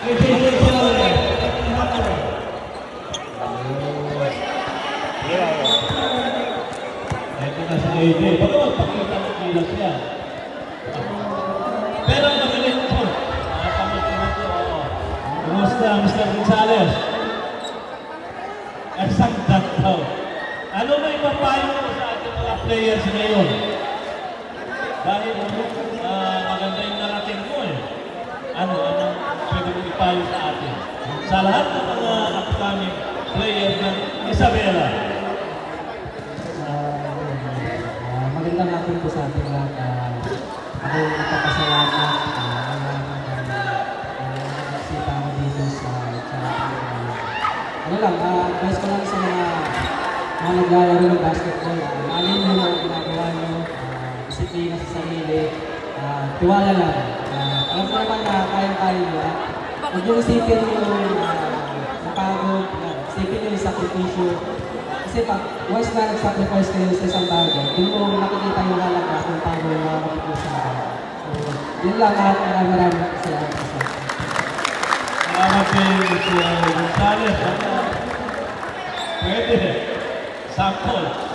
Ito na si AJ. Bago magpakita ng kilos niya. Pero magaling po. Nakapamit ko. Kumusta, Mr. Gonzales? Saktan daw. Ano ba ipapayo mo sa ating mga players ngayon? Dahil maganda yung narating mo eh. Anong pwede mo ipayo sa atin? Sa lahat ng mga upcoming players ng Isabela. Magandang hapon po sa ating lahat. Ako nagpapasalamat nagsita ako dito sa ano lang, advice ko lang sa mga naglalaro ng basketball. Alin mo lang ginagawa nyo, disiplina sa sarili, tiwala lang. Alam ko naman na kayang-kaya nyo. Huwag nyo isipin yung napagod, isipin yung sakripisyo. Kasi pag once na nag-sacrifice kayo sa isang bagay, doon mo nakikita yung halaga kung paano yung mga kapag-usapan. So, yun lang at maraming salamat sa akin. Salamat kay Mr. Gonzales. Pwede. Sample.